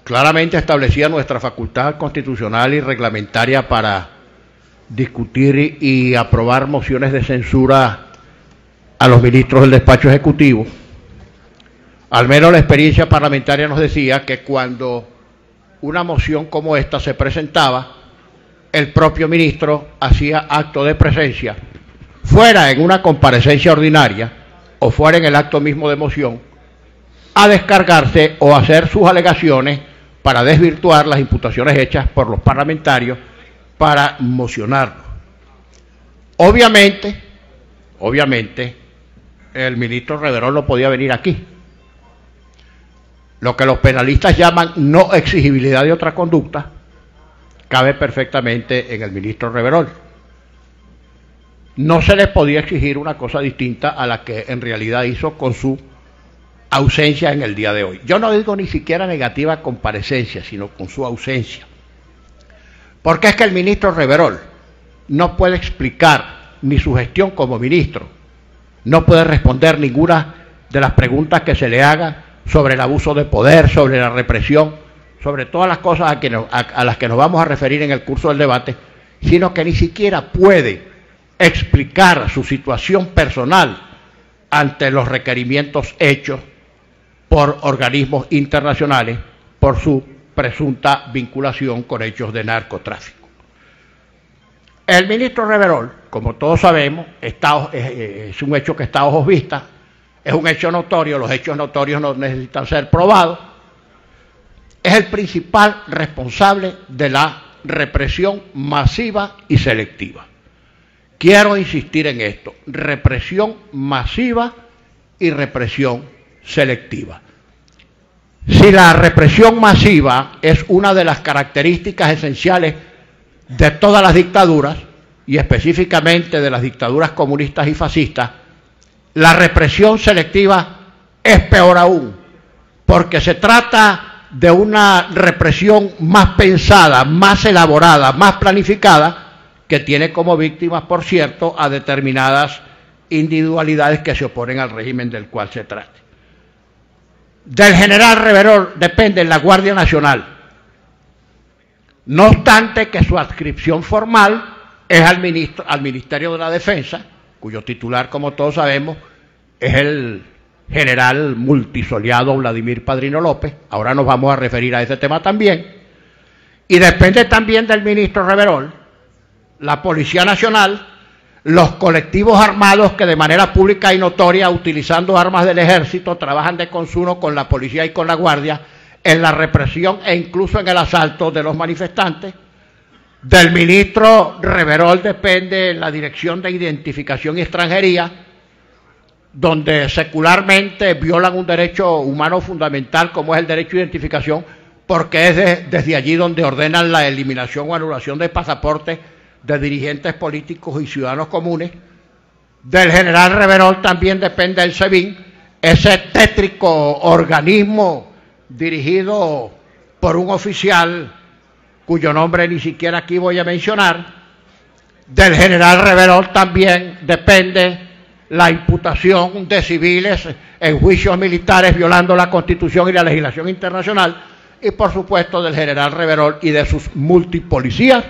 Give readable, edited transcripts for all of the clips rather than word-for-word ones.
claramente establecía nuestra facultad constitucional y reglamentaria para discutir y aprobar mociones de censura a los ministros del despacho ejecutivo. Al menos la experiencia parlamentaria nos decía que cuando una moción como esta se presentaba, el propio ministro hacía acto de presencia, fuera en una comparecencia ordinaria o fuera en el acto mismo de moción, a descargarse o hacer sus alegaciones para desvirtuar las imputaciones hechas por los parlamentarios para mocionarlo. Obviamente, el ministro Reverol no podía venir aquí. Lo que los penalistas llaman no exigibilidad de otra conducta cabe perfectamente en el ministro Reverol. No se les podía exigir una cosa distinta a la que en realidad hizo con su ausencia en el día de hoy. Yo no digo ni siquiera negativa comparecencia, sino con su ausencia. Porque es que el ministro Reverol no puede explicar ni su gestión como ministro, no puede responder ninguna de las preguntas que se le haga sobre el abuso de poder, sobre la represión, sobre todas las cosas a las que nos vamos a referir en el curso del debate, sino que ni siquiera puede explicar su situación personal ante los requerimientos hechos por organismos internacionales por su presunta vinculación con hechos de narcotráfico. El ministro Reverol, como todos sabemos, es un hecho que está a ojos vistas, es un hecho notorio, los hechos notorios no necesitan ser probados, es el principal responsable de la represión masiva y selectiva. Quiero insistir en esto, represión masiva y represión selectiva. Si la represión masiva es una de las características esenciales de todas las dictaduras, y específicamente de las dictaduras comunistas y fascistas, la represión selectiva es peor aún, porque se trata de una represión más pensada, más elaborada, más planificada, que tiene como víctimas, por cierto, a determinadas individualidades que se oponen al régimen del cual se trate. Del general Reverol depende la Guardia Nacional, no obstante que su adscripción formal es al Ministerio de la Defensa, cuyo titular, como todos sabemos, es el general multisoleado Vladimir Padrino López. Ahora nos vamos a referir a ese tema también. Y depende también del ministro Reverol la Policía Nacional, los colectivos armados que de manera pública y notoria, utilizando armas del ejército, trabajan de consuno con la policía y con la guardia en la represión e incluso en el asalto de los manifestantes. Del ministro Reverol depende la Dirección de Identificación y Extranjería, donde secularmente violan un derecho humano fundamental como es el derecho de identificación, porque es desde allí donde ordenan la eliminación o anulación de pasaportes de dirigentes políticos y ciudadanos comunes. Del general Reverol también depende el SEBIN, ese tétrico organismo dirigido por un oficial cuyo nombre ni siquiera aquí voy a mencionar. Del general Reverol también depende la imputación de civiles en juicios militares violando la Constitución y la legislación internacional, y por supuesto del general Reverol y de sus multipolicías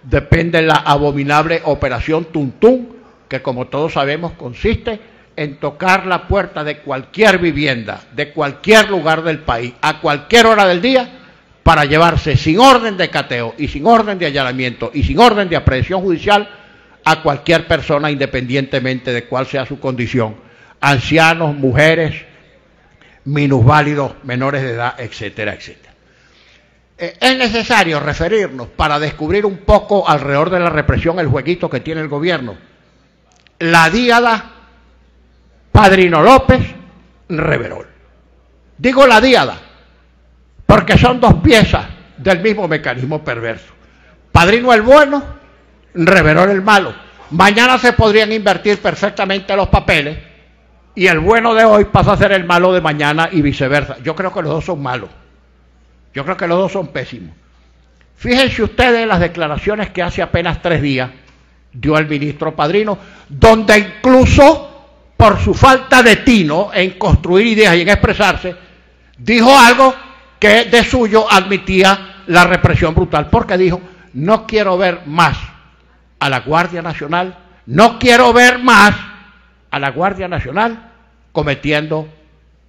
depende la abominable operación Tuntún, que como todos sabemos consiste en tocar la puerta de cualquier vivienda, de cualquier lugar del país, a cualquier hora del día, para llevarse sin orden de cateo y sin orden de allanamiento y sin orden de aprehensión judicial a cualquier persona, independientemente de cuál sea su condición: ancianos, mujeres, minusválidos, menores de edad, etcétera, etcétera. Es necesario referirnos, para descubrir un poco alrededor de la represión, el jueguito que tiene el gobierno, la díada Padrino López Reverol. Digo la díada porque son dos piezas del mismo mecanismo perverso. Padrino el bueno, Reverol el malo. Mañana se podrían invertir perfectamente los papeles y el bueno de hoy pasa a ser el malo de mañana y viceversa. Yo creo que los dos son malos. Yo creo que los dos son pésimos. Fíjense ustedes las declaraciones que hace apenas 3 días dio el ministro Padrino, donde incluso por su falta de tino en construir ideas y en expresarse, dijo algo que de suyo admitía la represión brutal, porque dijo, no quiero ver más a la Guardia Nacional, no quiero ver más a la Guardia Nacional cometiendo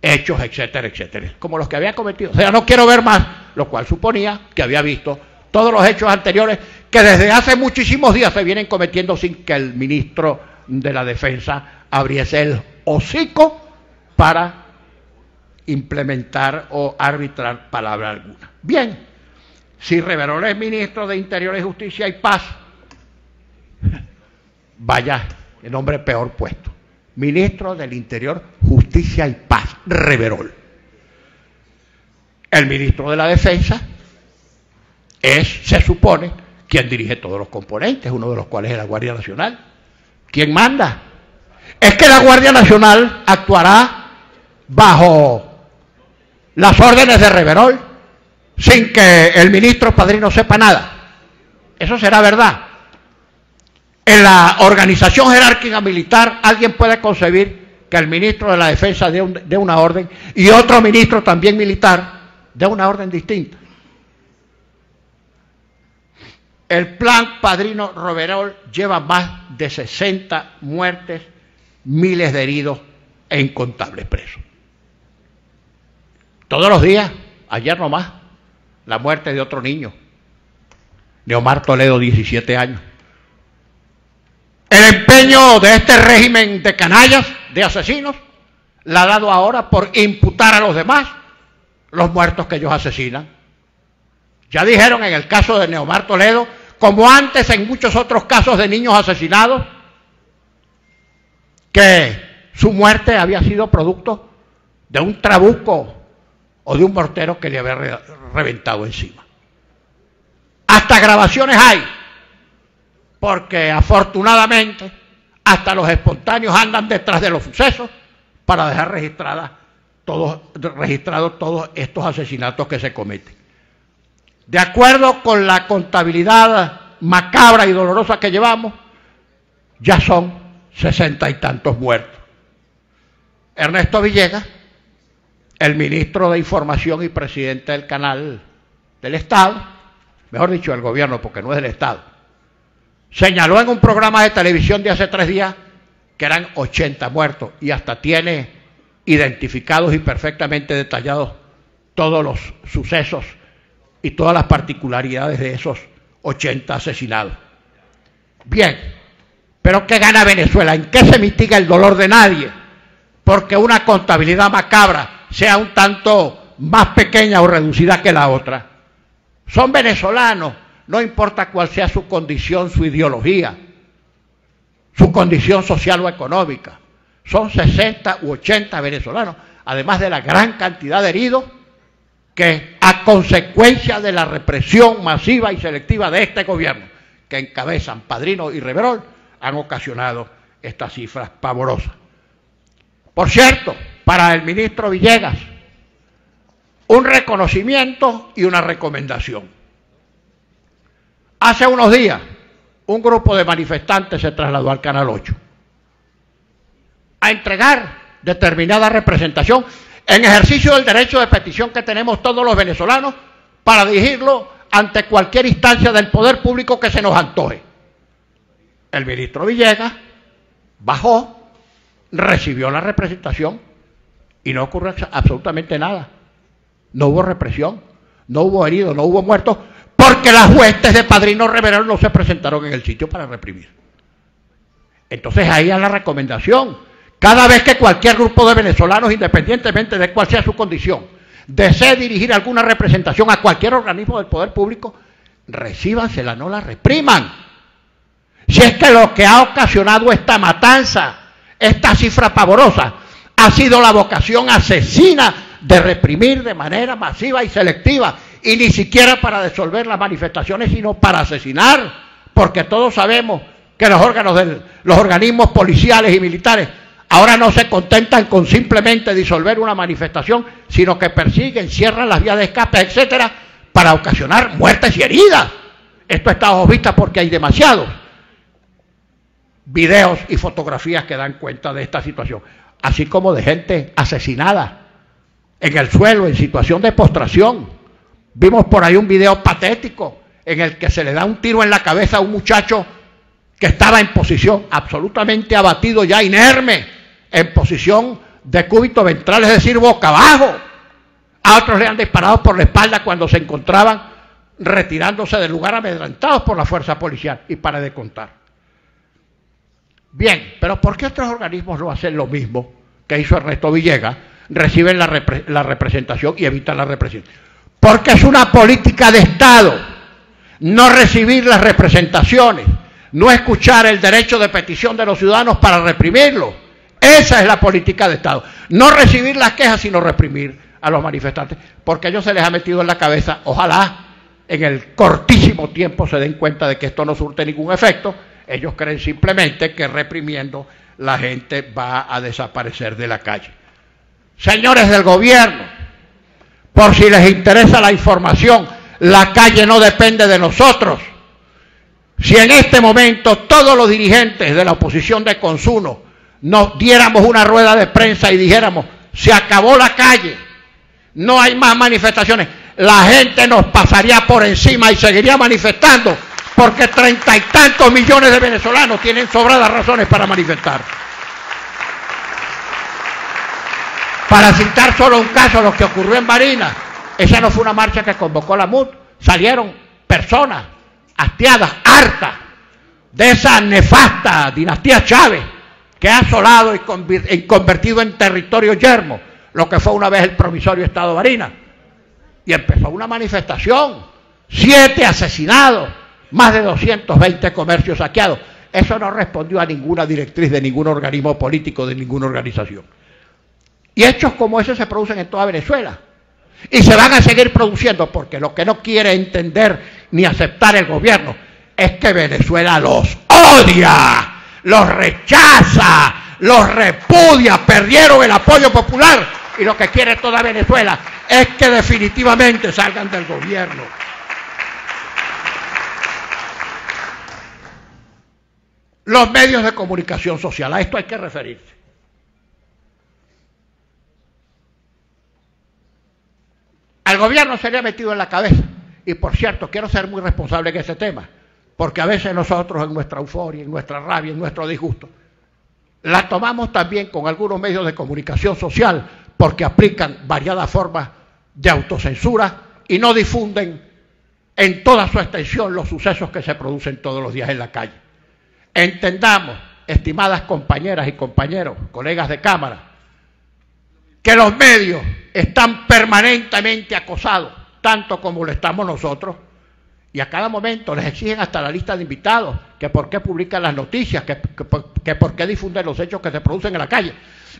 hechos, etcétera, etcétera, como los que había cometido. O sea, no quiero ver más, lo cual suponía que había visto todos los hechos anteriores que desde hace muchísimos días se vienen cometiendo sin que el ministro de la Defensa abriese el hocico para implementar o arbitrar palabra alguna. Bien, si Reverol es ministro de Interior y Justicia y Paz, vaya, el nombre peor puesto. Ministro del Interior, Justicia y Paz, Reverol. El ministro de la Defensa es, se supone, quien dirige todos los componentes, uno de los cuales es la Guardia Nacional. ¿Quién manda? Es que la Guardia Nacional actuará bajo las órdenes de Reverol sin que el ministro padrino sepa nada. Eso será verdad. En la organización jerárquica militar, alguien puede concebir que el ministro de la Defensa dé una orden y otro ministro también militar dé una orden distinta. El plan Padrino Reverol lleva más de 60 muertes, miles de heridos e incontables presos. Todos los días, ayer nomás, la muerte de otro niño, Neomar Toledo, 17 años. El empeño de este régimen de canallas, de asesinos, la ha dado ahora por imputar a los demás los muertos que ellos asesinan. Ya dijeron en el caso de Neomar Toledo, como antes en muchos otros casos de niños asesinados, que su muerte había sido producto de un trabuco o de un mortero que le había reventado encima. Hasta grabaciones hay, porque afortunadamente hasta los espontáneos andan detrás de los sucesos para dejar registrados todos estos asesinatos que se cometen. De acuerdo con la contabilidad macabra y dolorosa que llevamos, ya son 60 y tantos muertos. Ernesto Villegas, el ministro de Información y presidente del canal del Estado, mejor dicho, del gobierno, porque no es del Estado, señaló en un programa de televisión de hace 3 días que eran 80 muertos y hasta tiene identificados y perfectamente detallados todos los sucesos y todas las particularidades de esos 80 asesinados. Bien, pero ¿qué gana Venezuela? ¿En qué se mitiga el dolor de nadie? Porque una contabilidad macabra sea un tanto más pequeña o reducida que la otra. Son venezolanos, no importa cuál sea su condición, su ideología, su condición social o económica. Son 60 u 80 venezolanos, además de la gran cantidad de heridos que a consecuencia de la represión masiva y selectiva de este gobierno que encabezan Padrino y Reverol han ocasionado estas cifras pavorosas. Por cierto, para el ministro Villegas, un reconocimiento y una recomendación. Hace unos días, un grupo de manifestantes se trasladó al Canal 8 a entregar determinada representación en ejercicio del derecho de petición que tenemos todos los venezolanos para dirigirlo ante cualquier instancia del poder público que se nos antoje. El ministro Villegas bajó, recibió la representación y no ocurrió absolutamente nada. No hubo represión, no hubo heridos, no hubo muertos, porque las huestes de Padrino Reverol no se presentaron en el sitio para reprimir. Entonces ahí es la recomendación. Cada vez que cualquier grupo de venezolanos, independientemente de cuál sea su condición, desee dirigir alguna representación a cualquier organismo del poder público, recíbansela, no la repriman. Si es que lo que ha ocasionado esta matanza, esta cifra pavorosa, ha sido la vocación asesina de reprimir de manera masiva y selectiva, y ni siquiera para disolver las manifestaciones, sino para asesinar, porque todos sabemos que los organismos policiales y militares ahora no se contentan con simplemente disolver una manifestación, sino que persiguen, cierran las vías de escape, etcétera, para ocasionar muertes y heridas. Esto está a ojos vistas porque hay demasiados videos y fotografías que dan cuenta de esta situación, así como de gente asesinada en el suelo, en situación de postración. Vimos por ahí un video patético en el que se le da un tiro en la cabeza a un muchacho que estaba en posición absolutamente abatido, ya inerme, en posición de cúbito ventral, es decir, boca abajo. A otros le han disparado por la espalda cuando se encontraban retirándose del lugar amedrentados por la fuerza policial, y para de contar. Bien, pero ¿por qué otros organismos no hacen lo mismo que hizo Ernesto Villegas? Reciben la representación y evitan la represión. Porque es una política de Estado no recibir las representaciones, no escuchar el derecho de petición de los ciudadanos para reprimirlo. Esa es la política de Estado. No recibir las quejas, sino reprimir a los manifestantes, porque a ellos se les ha metido en la cabeza, ojalá en el cortísimo tiempo se den cuenta de que esto no surte ningún efecto. Ellos creen simplemente que reprimiendo la gente va a desaparecer de la calle. Señores del gobierno, por si les interesa la información, la calle no depende de nosotros. Si en este momento todos los dirigentes de la oposición de Consuno nos diéramos una rueda de prensa y dijéramos, se acabó la calle, no hay más manifestaciones, la gente nos pasaría por encima y seguiría manifestando, porque 30 y tantos millones de venezolanos tienen sobradas razones para manifestar. Para citar solo un caso, lo que ocurrió en Barinas, esa no fue una marcha que convocó la MUD, salieron personas hastiadas, hartas de esa nefasta dinastía Chávez, que ha asolado y convertido en territorio yermo lo que fue una vez el provisorio Estado de Barinas. Y empezó una manifestación, 7 asesinados, más de 220 comercios saqueados. Eso no respondió a ninguna directriz de ningún organismo político, de ninguna organización. Y hechos como ese se producen en toda Venezuela. Y se van a seguir produciendo, porque lo que no quiere entender ni aceptar el gobierno es que Venezuela los odia, los rechaza, los repudia, perdieron el apoyo popular, y lo que quiere toda Venezuela es que definitivamente salgan del gobierno. Los medios de comunicación social, a esto hay que referirse. Al gobierno se le ha metido en la cabeza, y por cierto, quiero ser muy responsable en ese tema, porque a veces nosotros en nuestra euforia, en nuestra rabia, en nuestro disgusto, la tomamos también con algunos medios de comunicación social, porque aplican variadas formas de autocensura y no difunden en toda su extensión los sucesos que se producen todos los días en la calle. Entendamos, estimadas compañeras y compañeros, colegas de Cámara, que los medios están permanentemente acosados, tanto como lo estamos nosotros, y a cada momento les exigen hasta la lista de invitados, que por qué publican las noticias, que por qué difunden los hechos que se producen en la calle.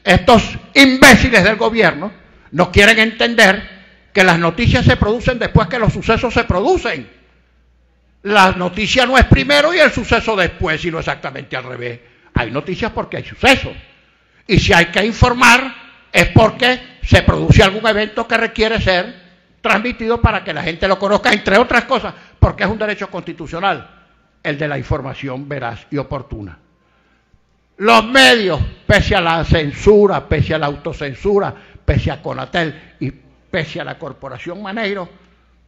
Estos imbéciles del gobierno no quieren entender que las noticias se producen después que los sucesos se producen. La noticia no es primero y el suceso después, sino exactamente al revés. Hay noticias porque hay sucesos. Y si hay que informar, es porque se produce algún evento que requiere ser transmitido para que la gente lo conozca, entre otras cosas, porque es un derecho constitucional, el de la información veraz y oportuna. Los medios, pese a la censura, pese a la autocensura, pese a Conatel y pese a la Corporación Maneiro,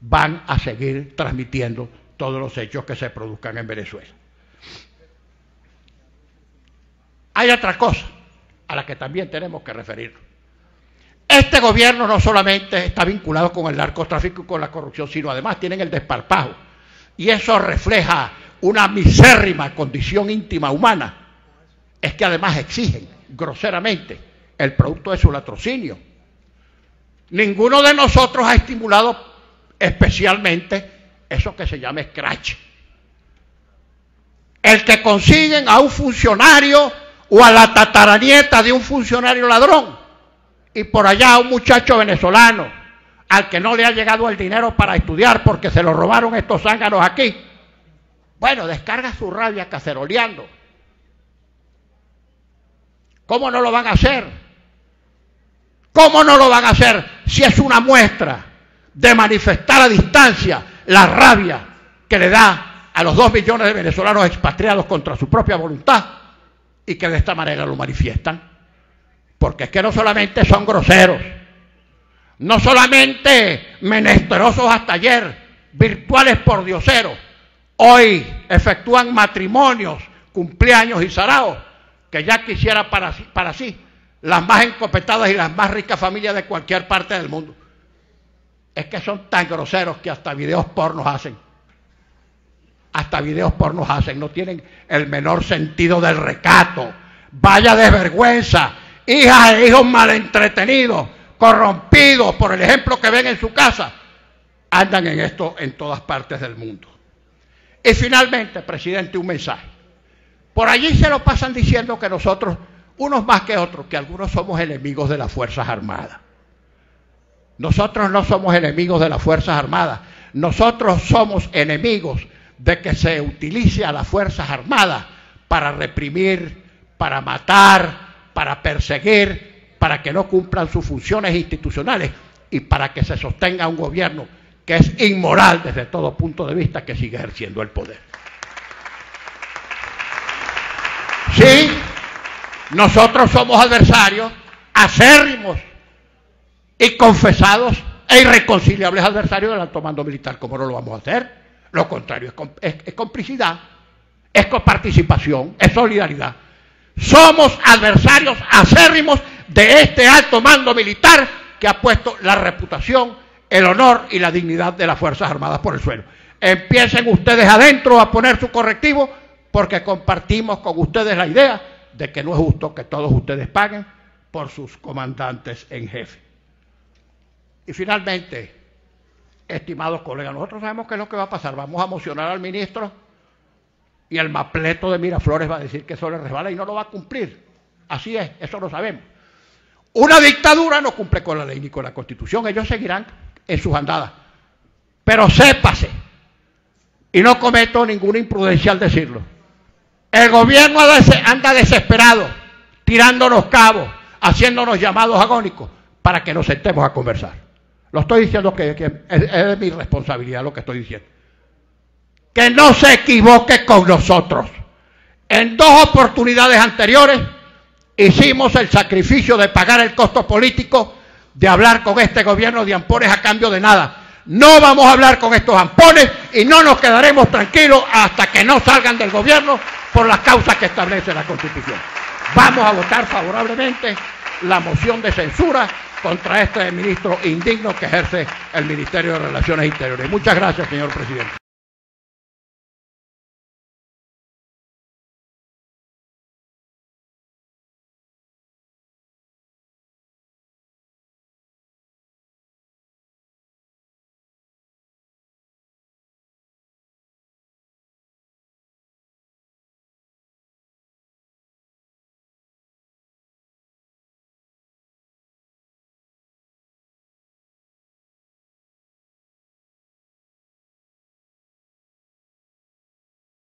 van a seguir transmitiendo todos los hechos que se produzcan en Venezuela. Hay otra cosa a la que también tenemos que referirnos. Este gobierno no solamente está vinculado con el narcotráfico y con la corrupción, sino además tienen el desparpajo. Y eso refleja una misérrima condición íntima humana. Es que además exigen groseramente el producto de su latrocinio. Ninguno de nosotros ha estimulado especialmente eso que se llama scratch. El que consiguen a un funcionario o a la tataranieta de un funcionario ladrón, y por allá a un muchacho venezolano al que no le ha llegado el dinero para estudiar porque se lo robaron estos zánganos aquí, bueno, descarga su rabia caceroleando. ¿Cómo no lo van a hacer? ¿Cómo no lo van a hacer si es una muestra de manifestar a distancia la rabia que le da a los 2 millones de venezolanos expatriados contra su propia voluntad y que de esta manera lo manifiestan? Porque es que no solamente son groseros, no solamente menesterosos hasta ayer, virtuales por dioseros, hoy efectúan matrimonios, cumpleaños y saraos, que ya quisiera para sí las más encopetadas y las más ricas familias de cualquier parte del mundo. Es que son tan groseros que hasta videos pornos hacen. Hasta videos pornos hacen, no tienen el menor sentido del recato. Vaya desvergüenza, hijas e hijos malentretenidos, corrompidos por el ejemplo que ven en su casa, andan en esto en todas partes del mundo. Y finalmente, presidente, un mensaje. Por allí se lo pasan diciendo que nosotros, unos más que otros, que algunos somos enemigos de las Fuerzas Armadas. Nosotros no somos enemigos de las Fuerzas Armadas, nosotros somos enemigos de que se utilice a las Fuerzas Armadas para reprimir, para matar, para perseguir, para que no cumplan sus funciones institucionales y para que se sostenga un gobierno que es inmoral desde todo punto de vista, que sigue ejerciendo el poder. Sí, nosotros somos adversarios acérrimos y confesados e irreconciliables adversarios del alto mando militar. ¿Cómo no lo vamos a hacer? Lo contrario es complicidad, es coparticipación, es solidaridad. Somos adversarios acérrimos de este alto mando militar que ha puesto la reputación, el honor y la dignidad de las Fuerzas Armadas por el suelo. Empiecen ustedes adentro a poner su correctivo, porque compartimos con ustedes la idea de que no es justo que todos ustedes paguen por sus comandantes en jefe. Y finalmente, estimados colegas, nosotros sabemos qué es lo que va a pasar. Vamos a mocionar al ministro y el mapleto de Miraflores va a decir que eso le resbala y no lo va a cumplir. Así es, eso lo sabemos. Una dictadura no cumple con la ley ni con la Constitución, ellos seguirán en sus andadas. Pero sépase, y no cometo ninguna imprudencia al decirlo, el gobierno anda desesperado, tirándonos cabos, haciéndonos llamados agónicos para que nos sentemos a conversar. Lo estoy diciendo que es de mi responsabilidad lo que estoy diciendo. Que no se equivoque con nosotros. En 2 oportunidades anteriores hicimos el sacrificio de pagar el costo político de hablar con este gobierno de ampones a cambio de nada. No vamos a hablar con estos ampones y no nos quedaremos tranquilos hasta que no salgan del gobierno por las causas que establece la Constitución. Vamos a votar favorablemente la moción de censura contra este ministro indigno que ejerce el Ministerio de Relaciones Interiores. Muchas gracias, señor presidente.